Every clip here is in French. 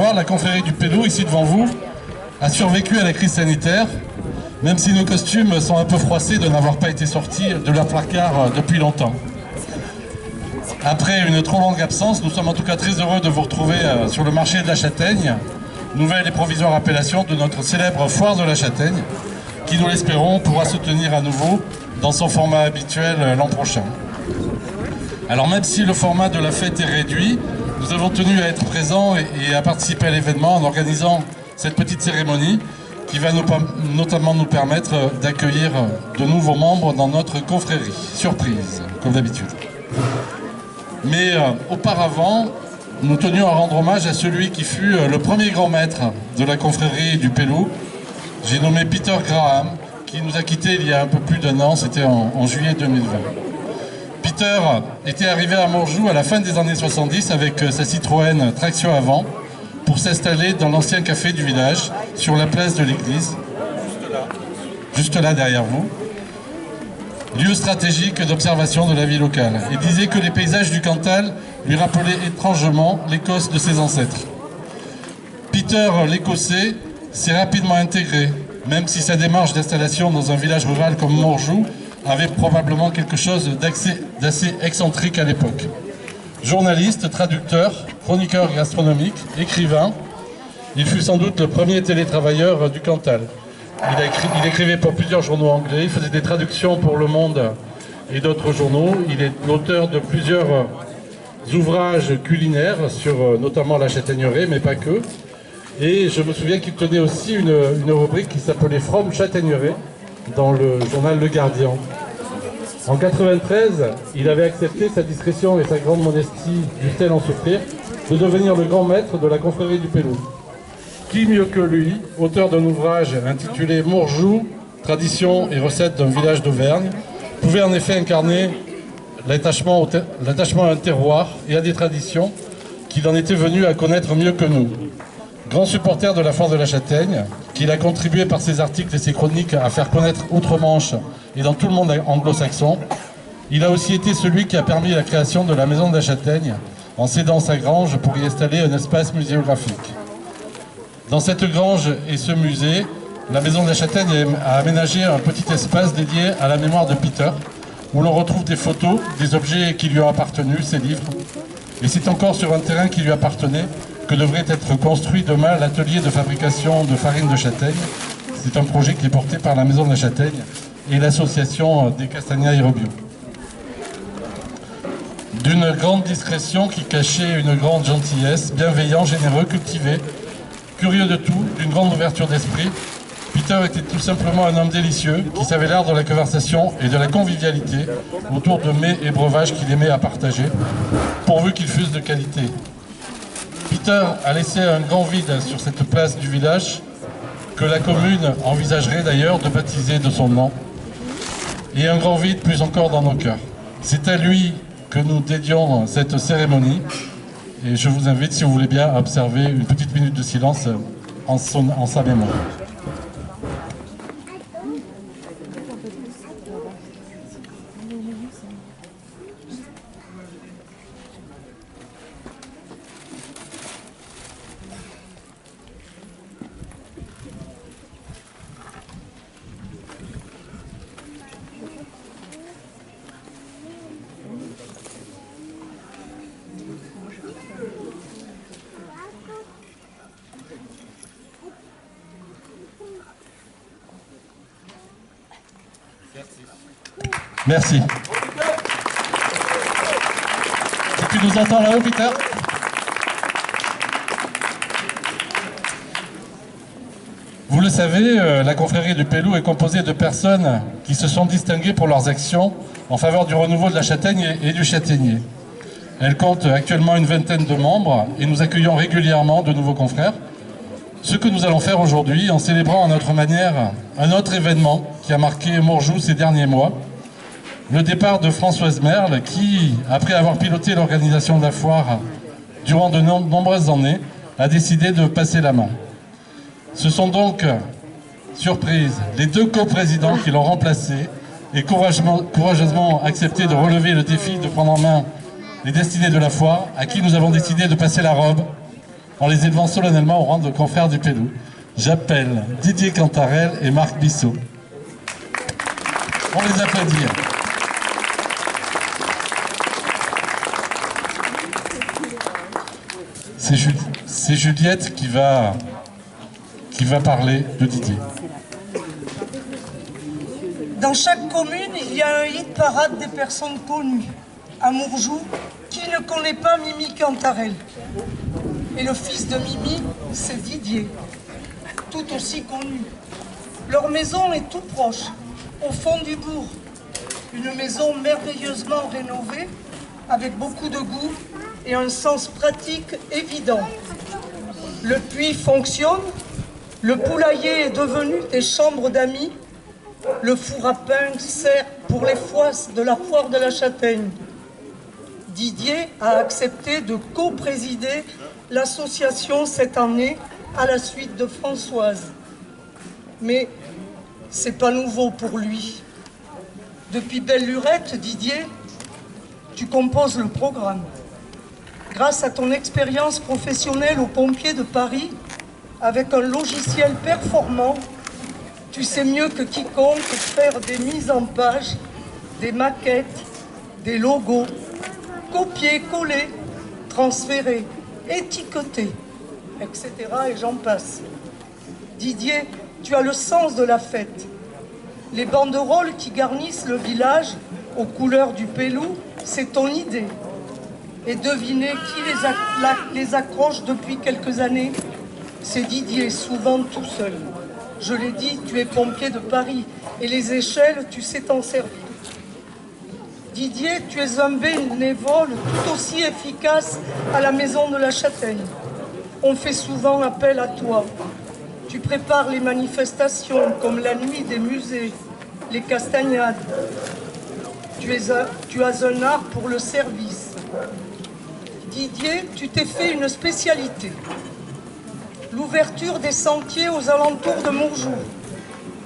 voir, la confrérie du Pelou, ici devant vous, a survécu à la crise sanitaire, même si nos costumes sont un peu froissés de n'avoir pas été sortis de leur placard depuis longtemps. Après une trop longue absence, nous sommes en tout cas très heureux de vous retrouver sur le marché de la Châtaigne, nouvelle et provisoire appellation de notre célèbre foire de la Châtaigne, qui, nous l'espérons, pourra se tenir à nouveau dans son format habituel l'an prochain. Alors même si le format de la fête est réduit, nous avons tenu à être présents et à participer à l'événement en organisant cette petite cérémonie qui va notamment nous permettre d'accueillir de nouveaux membres dans notre confrérie. Surprise, comme d'habitude. Mais auparavant, nous tenions à rendre hommage à celui qui fut le premier grand maître de la confrérie du Pelou. J'ai nommé Peter Graham, qui nous a quittés il y a un peu plus d'1 an, c'était en juillet 2020. Peter était arrivé à Morjou à la fin des années 70 avec sa Citroën traction avant pour s'installer dans l'ancien café du village, sur la place de l'église, juste là derrière vous, lieu stratégique d'observation de la vie locale. Il disait que les paysages du Cantal lui rappelaient étrangement l'Écosse de ses ancêtres. Peter, l'Écossais, s'est rapidement intégré, même si sa démarche d'installation dans un village rural comme Morjou avait probablement quelque chose d'assez excentrique à l'époque. Journaliste, traducteur, chroniqueur gastronomique, écrivain, il fut sans doute le premier télétravailleur du Cantal. Il écrivait pour plusieurs journaux anglais, il faisait des traductions pour Le Monde et d'autres journaux. Il est l'auteur de plusieurs ouvrages culinaires sur notamment la châtaigneraie, mais pas que. Et je me souviens qu'il tenait aussi une rubrique qui s'appelait From Châtaigneraie dans le journal Le Gardien. En 1993, il avait accepté sa discrétion et sa grande modestie, dut-elle en souffrir, de devenir le grand maître de la confrérie du Pelou. Qui mieux que lui, auteur d'un ouvrage intitulé Morjou, traditions et recettes d'un village d'Auvergne, pouvait en effet incarner l'attachement à un terroir et à des traditions qu'il en était venu à connaître mieux que nous. Grand supporter de la foire de la Châtaigne, qu'il a contribué par ses articles et ses chroniques à faire connaître outre-Manche et dans tout le monde anglo-saxon, il a aussi été celui qui a permis la création de la Maison de la Châtaigne en cédant sa grange pour y installer un espace muséographique. Dans cette grange et ce musée, la Maison de la Châtaigne a aménagé un petit espace dédié à la mémoire de Peter, où l'on retrouve des photos, des objets qui lui ont appartenu, ses livres. Et c'est encore sur un terrain qui lui appartenait que devrait être construit demain l'atelier de fabrication de farine de châtaigne. C'est un projet qui est porté par la Maison de la Châtaigne et l'association des Castagnailles Rebio. D'une grande discrétion qui cachait une grande gentillesse, bienveillant, généreux, cultivé, curieux de tout, d'une grande ouverture d'esprit, Peter était tout simplement un homme délicieux qui savait l'art de la conversation et de la convivialité autour de mets et breuvages qu'il aimait à partager, pourvu qu'ils fussent de qualité. Peter a laissé un grand vide sur cette place du village que la commune envisagerait d'ailleurs de baptiser de son nom, et un grand vide plus encore dans nos cœurs. C'est à lui que nous dédions cette cérémonie et je vous invite, si vous voulez bien, à observer une petite minute de silence en sa mémoire. Merci. Tu nous entends là-haut, Peter ? Vous le savez, la confrérie du Pelou est composée de personnes qui se sont distinguées pour leurs actions en faveur du renouveau de la châtaigne et du châtaignier. Elle compte actuellement une vingtaine de membres et nous accueillons régulièrement de nouveaux confrères. Ce que nous allons faire aujourd'hui en célébrant à notre manière un autre événement qui a marqué Morjou ces derniers mois, le départ de Françoise Merle qui, après avoir piloté l'organisation de la foire durant de nombreuses années, a décidé de passer la main. Ce sont donc, surprise, les deux coprésidents qui l'ont remplacé et courageusement accepté de relever le défi de prendre en main les destinées de la foire, à qui nous avons décidé de passer la robe en les élevant solennellement au rang de confrères du Pélou. J'appelle Didier Cantarel et Marc Bissot. On les applaudit. C'est Juliette qui va parler de Didier. Dans chaque commune, il y a un hit parade des personnes connues. À Mourjou, qui ne connaît pas Mimi Cantarel? Et le fils de Mimi, c'est Didier, tout aussi connu. Leur maison est tout proche, au fond du bourg. Une maison merveilleusement rénovée, avec beaucoup de goût et un sens pratique évident. Le puits fonctionne, le poulailler est devenu des chambres d'amis, le four à pain sert pour les foisses de la foire de la Châtaigne. Didier a accepté de co-présider l'association cette année à la suite de Françoise. Mais c'est pas nouveau pour lui. Depuis belle lurette, Didier, tu composes le programme. Grâce à ton expérience professionnelle aux pompiers de Paris, avec un logiciel performant, tu sais mieux que quiconque faire des mises en page, des maquettes, des logos, copier, coller, transférer, étiqueter, etc. et j'en passe. Didier, tu as le sens de la fête. Les banderoles qui garnissent le village aux couleurs du Pélou, c'est ton idée. Et devinez qui les accroche depuis quelques années? C'est Didier, souvent tout seul. Je l'ai dit, tu es pompier de Paris et les échelles, tu sais t'en servir. Didier, tu es un bénévole tout aussi efficace à la Maison de la Châtaigne. On fait souvent appel à toi. Tu prépares les manifestations comme la nuit des musées, les castagnades. Tu as un art pour le service. Didier, tu t'es fait une spécialité. L'ouverture des sentiers aux alentours de Mourjou.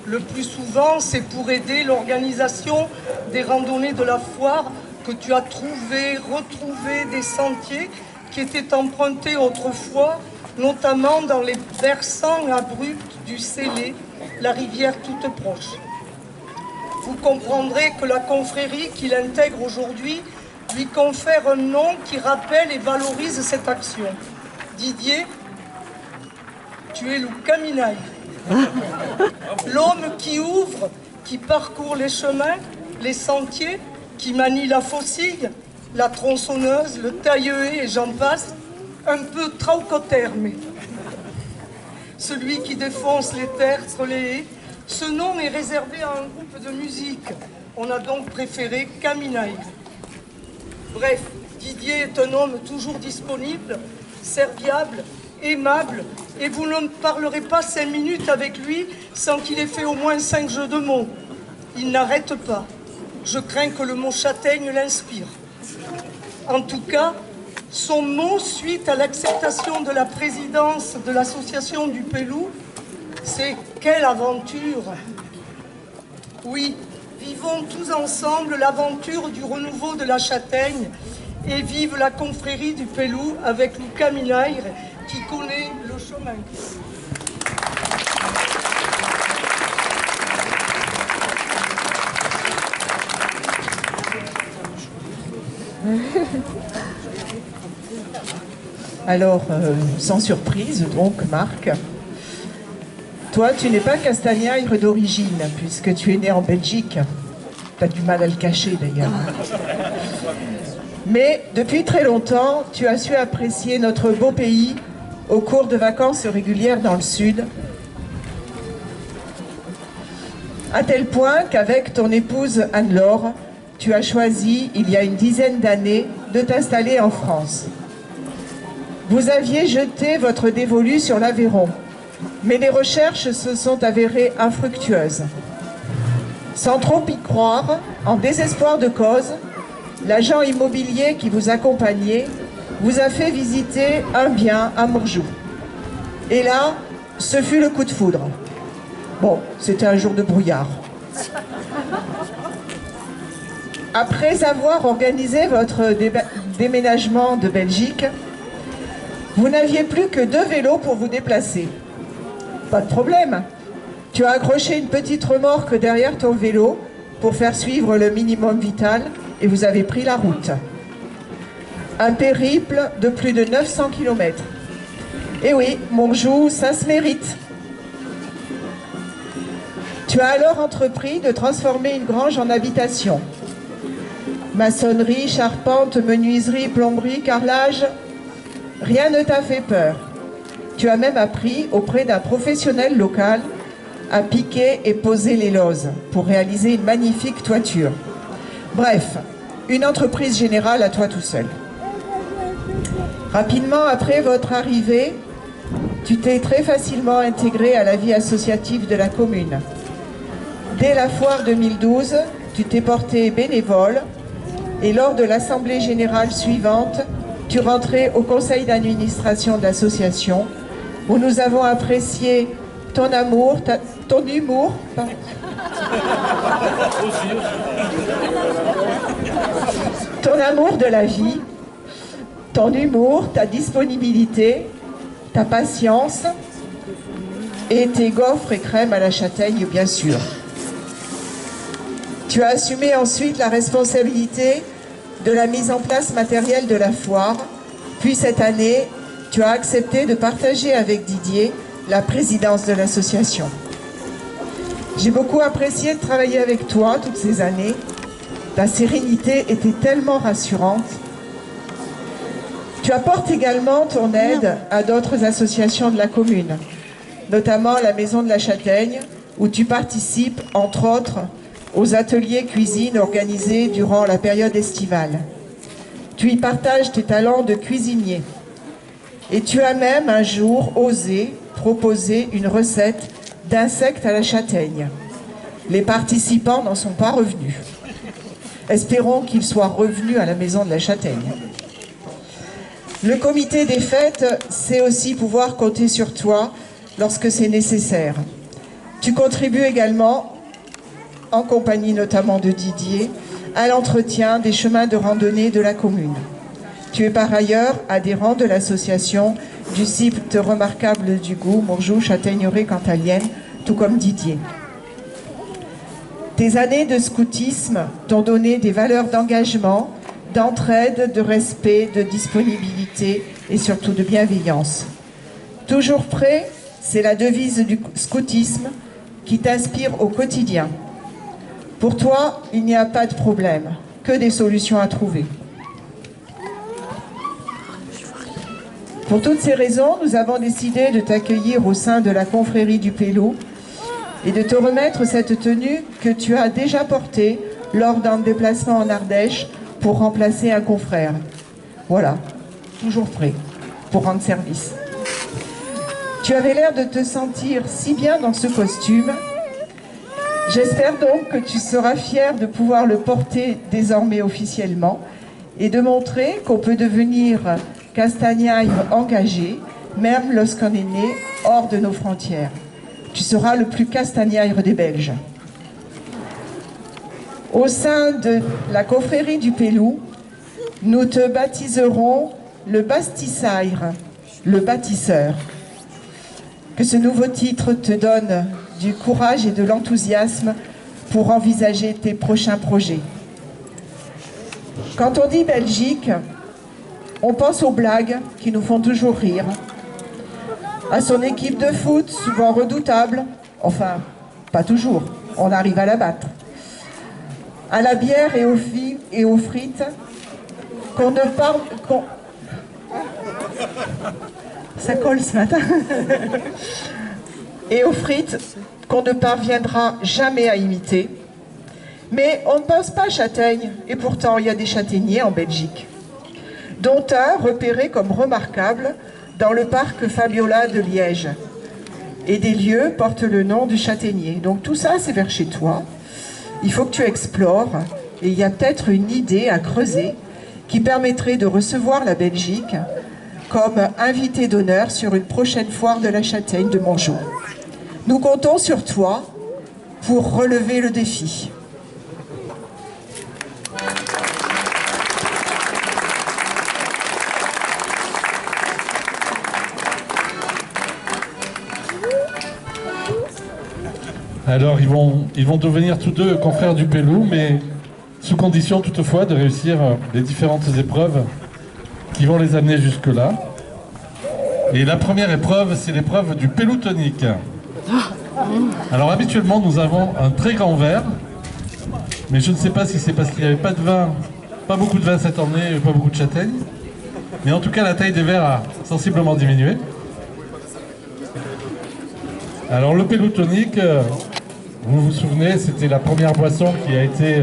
Le plus souvent, c'est pour aider l'organisation des randonnées de la foire que tu as retrouvé des sentiers qui étaient empruntés autrefois, notamment dans les versants abrupts du Célé, la rivière toute proche. Vous comprendrez que la confrérie qu'il intègre aujourd'hui lui confère un nom qui rappelle et valorise cette action. Didier, tu es le Caminaille. L'homme qui ouvre, qui parcourt les chemins, les sentiers, qui manie la faucille, la tronçonneuse, le taille-haie et j'en passe, un peu traucoterme. Celui qui défonce les tertres, les haies, ce nom est réservé à un groupe de musique. On a donc préféré Caminaille. Bref, Didier est un homme toujours disponible, serviable, aimable, et vous ne parlerez pas 5 minutes avec lui sans qu'il ait fait au moins 5 jeux de mots. Il n'arrête pas. Je crains que le mot châtaigne l'inspire. En tout cas, son mot suite à l'acceptation de la présidence de l'association du Pélou, c'est « quelle aventure !» Oui, vivons tous ensemble l'aventure du renouveau de la Châtaigne et vive la confrérie du Pélou avec le Caminaire qui connaît le chemin. Alors, sans surprise, donc, Marc, toi, tu n'es pas castagnaire d'origine, puisque tu es né en Belgique. Tu as du mal à le cacher, d'ailleurs. Mais, depuis très longtemps, tu as su apprécier notre beau pays au cours de vacances régulières dans le Sud, à tel point qu'avec ton épouse Anne-Laure, tu as choisi, il y a une dizaine d'années, de t'installer en France. Vous aviez jeté votre dévolu sur l'Aveyron, mais les recherches se sont avérées infructueuses. Sans trop y croire, en désespoir de cause, l'agent immobilier qui vous accompagnait vous a fait visiter un bien à Mourjou. Et là, ce fut le coup de foudre. Bon, c'était un jour de brouillard. Après avoir organisé votre déménagement de Belgique, Vous n'aviez plus que 2 vélos pour vous déplacer. Pas de problème. Tu as accroché une petite remorque derrière ton vélo pour faire suivre le minimum vital et vous avez pris la route. Un périple de plus de 900 km. Et oui, Montjoux, ça se mérite. Tu as alors entrepris de transformer une grange en habitation. Maçonnerie, charpente, menuiserie, plomberie, carrelage, rien ne t'a fait peur. Tu as même appris auprès d'un professionnel local à piquer et poser les lozes pour réaliser une magnifique toiture. Bref, une entreprise générale à toi tout seul. Rapidement après votre arrivée, tu t'es très facilement intégré à la vie associative de la commune. Dès la foire 2012, tu t'es porté bénévole et lors de l'assemblée générale suivante, tu rentrais au conseil d'administration de l'association où nous avons apprécié ton amour, ton humour, ton amour de la vie, ton humour, ta disponibilité, ta patience et tes gaufres et crèmes à la châtaigne, bien sûr. Tu as assumé ensuite la responsabilité de la mise en place matérielle de la foire, puis cette année, tu as accepté de partager avec Didier la présidence de l'association. J'ai beaucoup apprécié de travailler avec toi toutes ces années. Ta sérénité était tellement rassurante. Tu apportes également ton aide à d'autres associations de la commune, notamment la Maison de la Châtaigne, où tu participes, entre autres, aux ateliers cuisine organisés durant la période estivale. Tu y partages tes talents de cuisinier. Et tu as même un jour osé proposer une recette d'insectes à la châtaigne. Les participants n'en sont pas revenus. Espérons qu'ils soient revenus à la Maison de la Châtaigne. Le comité des fêtes sait aussi pouvoir compter sur toi lorsque c'est nécessaire. Tu contribues également, en compagnie notamment de Didier, à l'entretien des chemins de randonnée de la commune. Tu es par ailleurs adhérent de l'association du site remarquable du goût, Montjoux, Châtaigneraie Cantalienne, tout comme Didier. Tes années de scoutisme t'ont donné des valeurs d'engagement, d'entraide, de respect, de disponibilité et surtout de bienveillance. Toujours prêt, c'est la devise du scoutisme qui t'inspire au quotidien. Pour toi, il n'y a pas de problème, que des solutions à trouver. Pour toutes ces raisons, nous avons décidé de t'accueillir au sein de la confrérie du Pélo et de te remettre cette tenue que tu as déjà portée lors d'un déplacement en Ardèche pour remplacer un confrère. Voilà, toujours prêt pour rendre service. Tu avais l'air de te sentir si bien dans ce costume. J'espère donc que tu seras fier de pouvoir le porter désormais officiellement et de montrer qu'on peut devenir Castagnaire engagé, même lorsqu'on est né hors de nos frontières. Tu seras le plus Castagnaire des Belges. Au sein de la confrérie du Pélou, nous te baptiserons le Bastissaire, le bâtisseur. Que ce nouveau titre te donne du courage et de l'enthousiasme pour envisager tes prochains projets. Quand on dit Belgique, on pense aux blagues qui nous font toujours rire, à son équipe de foot, souvent redoutable, enfin, pas toujours, on arrive à la battre, à la bière et aux frites, qu'on ne parle... Ça colle ce matin. Et aux frites qu'on ne parviendra jamais à imiter. Mais on ne pense pas châtaigne, et pourtant il y a des châtaigniers en Belgique, dont un repéré comme remarquable dans le parc Fabiola de Liège. Et des lieux portent le nom du châtaignier. Donc tout ça, c'est vers chez toi. Il faut que tu explores, et il y a peut-être une idée à creuser qui permettrait de recevoir la Belgique comme invité d'honneur sur une prochaine foire de la châtaigne de Montjoux. Nous comptons sur toi pour relever le défi. Alors ils vont devenir tous deux confrères du Pélou, mais sous condition toutefois de réussir les différentes épreuves qui vont les amener jusque-là. Et la première épreuve, c'est l'épreuve du Pélou tonique. Alors habituellement, nous avons un très grand verre, mais je ne sais pas si c'est parce qu'il n'y avait pas de vin, pas beaucoup de vin cette année, pas beaucoup de châtaignes. Mais en tout cas, la taille des verres a sensiblement diminué. Alors le Pélou tonique, vous vous souvenez, c'était la première boisson qui a été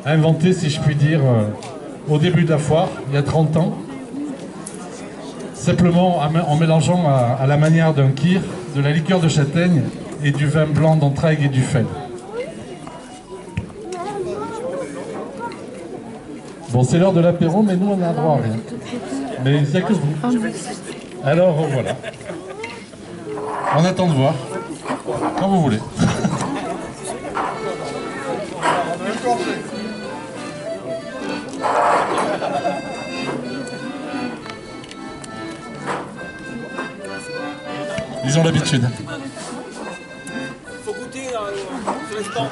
inventée, si je puis dire, au début de la foire, il y a 30 ans. Simplement en mélangeant à la manière d'un kir, de la liqueur de châtaigne et du vin blanc d'Entraigues et du Fel. Bon, c'est l'heure de l'apéro, mais nous on a droit à rien. Mais il n'y a que vous. Alors voilà. On attend de voir. Quand vous voulez. Ils ont l'habitude. Faut goûter sur les stands.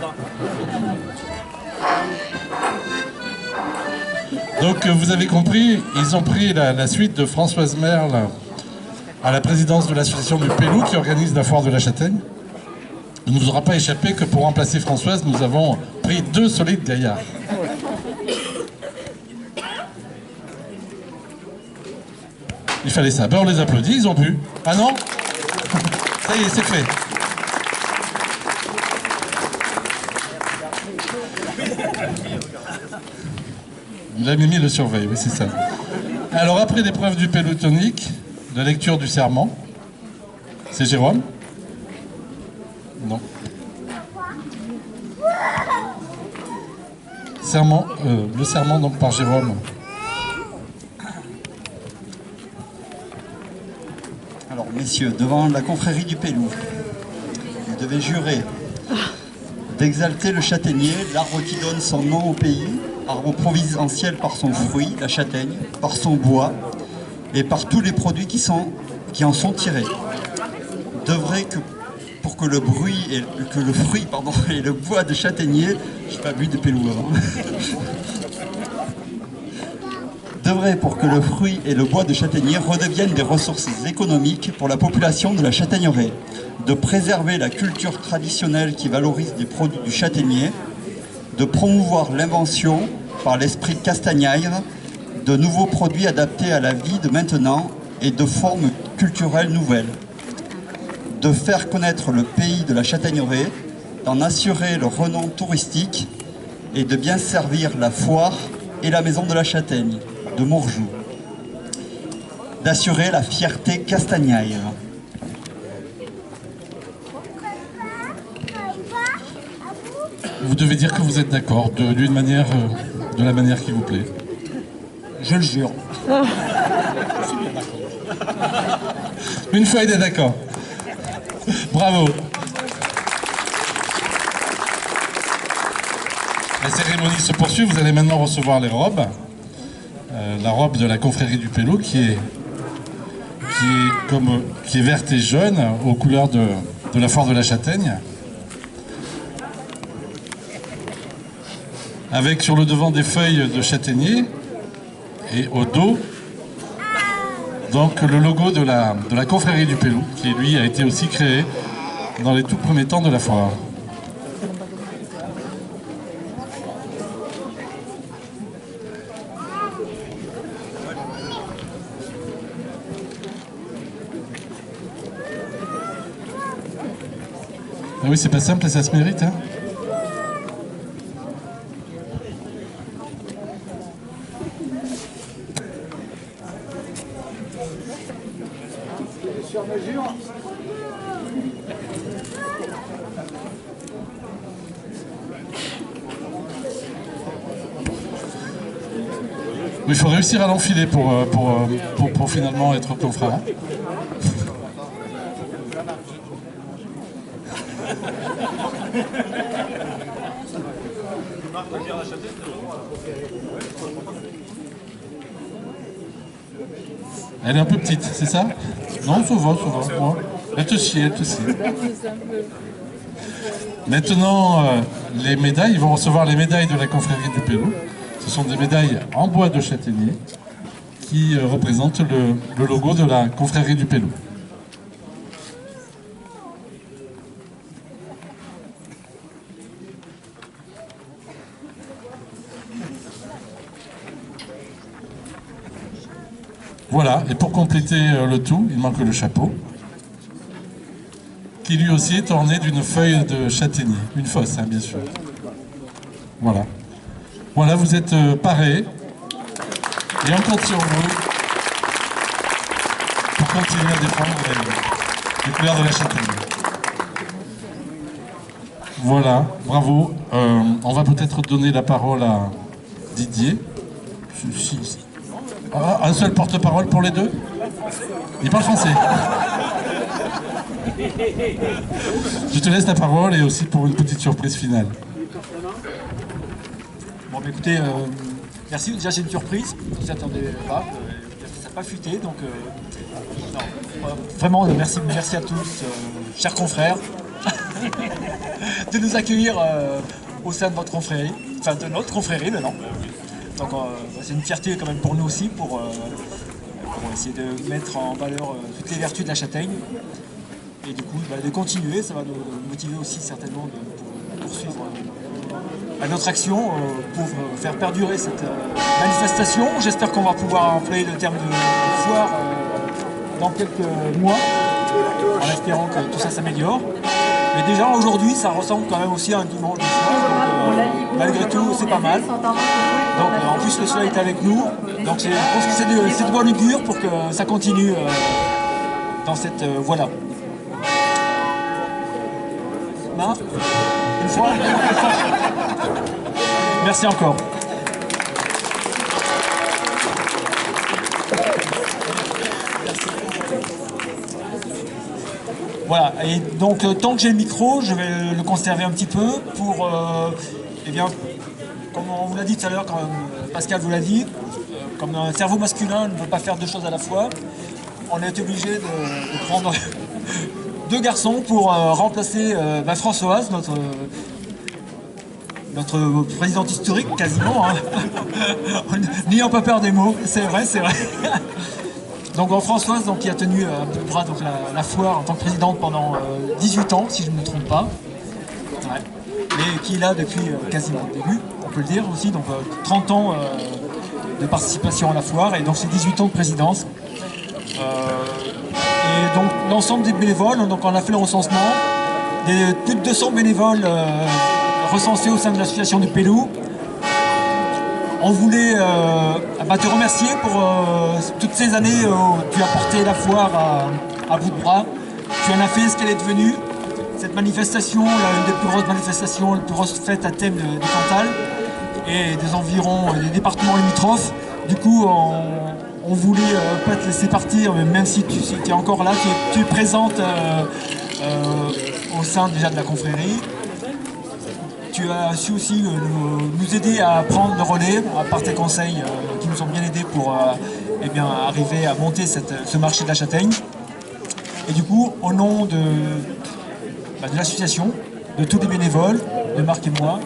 Donc vous avez compris, ils ont pris la suite de Françoise Merle à la présidence de l'association du Pélou qui organise la foire de la châtaigne. Il ne nous aura pas échappé que pour remplacer Françoise, nous avons pris 2 solides gaillards. Il fallait ça. Ben on les applaudit, ils ont bu. Ah non? Ça y est, c'est fait. La Mimi le surveille, oui, c'est ça. Alors, après l'épreuve du Pélou tonique, la lecture du serment, c'est Jérôme? Non. Le serment donc par Jérôme. Alors, messieurs, devant la confrérie du Pélou, vous devez jurer d'exalter le châtaignier, l'arbre qui donne son nom au pays, arbre providentiel par son fruit, la châtaigne, par son bois et par tous les produits qui en sont tirés. D'œuvrer pour que le fruit et le bois de châtaignier, je n'ai pas bu de Pélou avant, d'œuvrer pour que le fruit et le bois de châtaignier redeviennent des ressources économiques pour la population de la Châtaigneraie, de préserver la culture traditionnelle qui valorise les produits du châtaignier, de promouvoir l'invention par l'esprit castagnaire de nouveaux produits adaptés à la vie de maintenant et de formes culturelles nouvelles, de faire connaître le pays de la Châtaigneraie, d'en assurer le renom touristique et de bien servir la foire et la maison de la châtaigne de Mourjoux, d'assurer la fierté castagnaire. Vous devez dire que vous êtes d'accord, de la manière qui vous plaît. Je le jure. Une fois, il est d'accord. Bravo. La cérémonie se poursuit, vous allez maintenant recevoir les robes. La robe de la confrérie du Pélou qui est verte et jaune aux couleurs de la foire de la châtaigne. Avec sur le devant des feuilles de châtaignier et au dos donc le logo de la confrérie du Pélou qui lui a été aussi créé dans les tout premiers temps de la foire. Ah oui, c'est pas simple et ça se mérite, hein. Sur mesure. Il faut réussir à l'enfiler pour finalement être confrère. Elle est un peu petite, c'est ça? Non, ça va, ça va. Elle te sied, elle te sied. Maintenant, les médailles, ils vont recevoir les médailles de la confrérie du Pélou. Ce sont des médailles en bois de châtaignier qui représentent le logo de la confrérie du Pélou. Voilà, et pour compléter le tout, il manque le chapeau, qui lui aussi est orné d'une feuille de châtaignier, une fausse, hein, bien sûr. Voilà. Voilà, vous êtes parés, et on compte sur vous pour continuer à défendre les couleurs de la châtaigne. Voilà, bravo. On va peut-être donner la parole à Didier. Ah, un seul porte-parole pour les deux? Il parle français. Je te laisse la parole et aussi pour une petite surprise finale. Bon, bah, écoutez, merci. Déjà, c'est une surprise. Vous ne attendez pas. Ça n'a pas fuité. Donc, non, vraiment, merci à tous, chers confrères, de nous accueillir au sein de votre confrérie. Enfin, de notre confrérie maintenant. Donc c'est une fierté quand même pour nous aussi, pour essayer de mettre en valeur toutes les vertus de la châtaigne. Et du coup, de continuer, ça va nous motiver aussi certainement de poursuivre notre action pour faire perdurer cette manifestation. J'espère qu'on va pouvoir employer le terme de foire dans quelques mois, en espérant que tout ça s'améliore. Mais déjà aujourd'hui, ça ressemble quand même aussi à un dimanche de soir, donc malgré tout, c'est pas mal. Donc en plus le soleil est avec nous, donc je pense que c'est de bonne augure pour que ça continue dans cette voie-là. Une fois. Merci encore. Voilà, et donc tant que j'ai le micro, je vais le conserver un petit peu pour, eh bien, comme on vous l'a dit tout à l'heure, quand Pascal vous l'a dit, comme un cerveau masculin ne veut pas faire deux choses à la fois, on est obligé de prendre deux garçons pour remplacer Françoise, notre présidente historique, quasiment, hein. N'ayant pas peur des mots, c'est vrai, c'est vrai. Donc Françoise, donc, qui a tenu à bout de bras donc, la foire en tant que présidente pendant 18 ans, si je ne me trompe pas. Ouais. Mais qui est là depuis quasiment le début, on peut le dire aussi, donc 30 ans de participation à la foire, et donc c'est 18 ans de présidence. Et donc l'ensemble des bénévoles, donc on a fait le recensement, plus de 200 bénévoles recensés au sein de l'association du Pélou. On voulait te remercier pour toutes ces années où tu as porté la foire à bout de bras. Tu en as fait ce qu'elle est devenue. Cette manifestation, l'une des plus grosses manifestations, la plus grosse fête à thème du Cantal et des environs des départements limitrophes. Du coup, on voulait pas te laisser partir, même si tu es encore là, tu es présente au sein déjà de la confrérie. Tu as su aussi nous aider à prendre le relais par tes conseils qui nous ont bien aidés pour eh bien, arriver à monter ce marché de la châtaigne. Et du coup, au nom de l'association, de tous les bénévoles, de Marc et moi,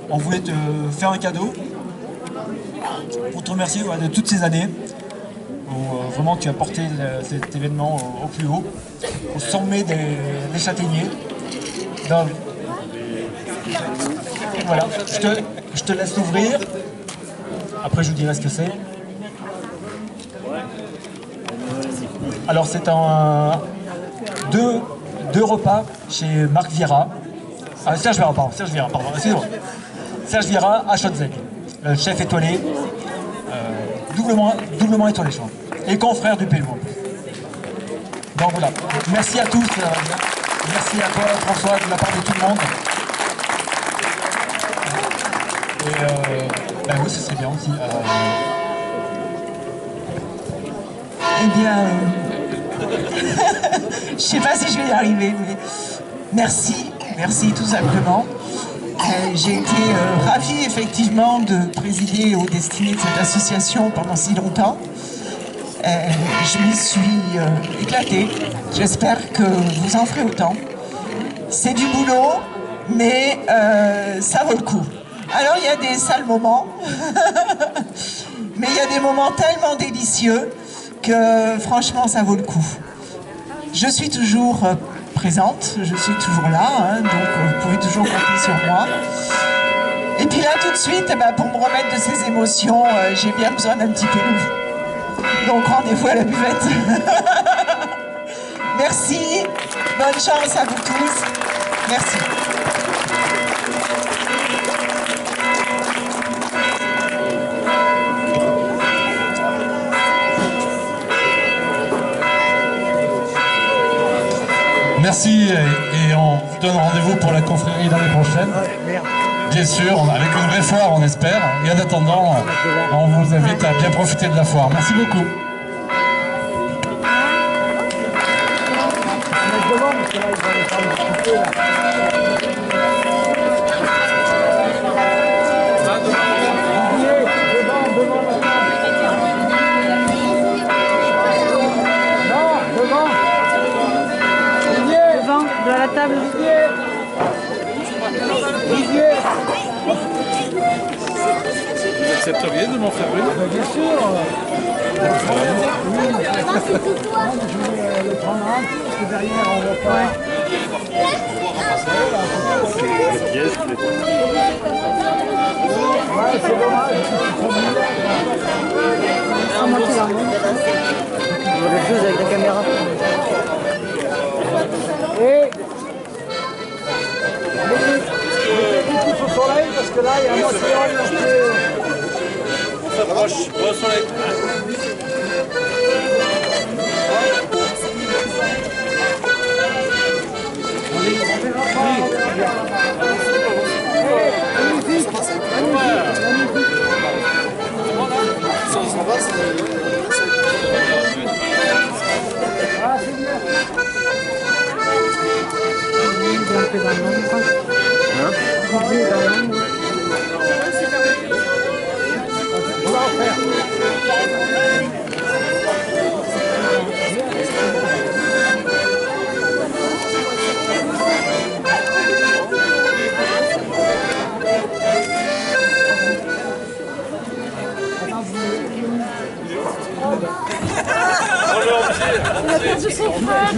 on voulait te faire un cadeau pour te remercier de toutes ces années où vraiment tu as porté cet événement au plus haut, au sommet des châtaigniers. Donc, voilà, je te laisse l'ouvrir. Après, je vous dirai ce que c'est. Alors, c'est deux repas chez Marc Viera. Serge Viera, pardon, excusez-moi. Serge Viera à Schotzeg, le chef étoilé, doublement étoilé, je crois. Et confrère du Pélou. Donc voilà, merci à tous. Merci à toi, François, de la part de tout le monde. Et oui, ce serait bien aussi. Eh bien, je sais pas si je vais y arriver, mais merci tout simplement. J'ai été ravie effectivement de présider aux destinées de cette association pendant si longtemps. Je m'y suis éclatée. J'espère que vous en ferez autant. C'est du boulot, mais ça vaut le coup. Alors il y a des sales moments, mais il y a des moments tellement délicieux que franchement ça vaut le coup. Je suis toujours présente, je suis toujours là, hein, donc vous pouvez toujours compter sur moi. Et puis là tout de suite, pour me remettre de ces émotions, j'ai bien besoin d'un petit peu d'eau. Donc rendez-vous à la buvette. Merci, bonne chance à vous tous. Merci. Merci et on vous donne rendez-vous pour la confrérie l'année prochaine. Bien sûr, avec une vraie foire on espère. Et en attendant, on vous invite à bien profiter de la foire. Merci beaucoup. De la table. Vous accepteriez de m'en faire une? Bien sûr. Je voulais le prendre un peu, parce que derrière on va pas. Ouais, c'est dommage. On va quelque chose avec la caméra. Et mettez tout au soleil parce que là il y a un moitié un peu. On s'approche, au soleil. Ah, c'est bien. On va en faire. Il a perdu son frère.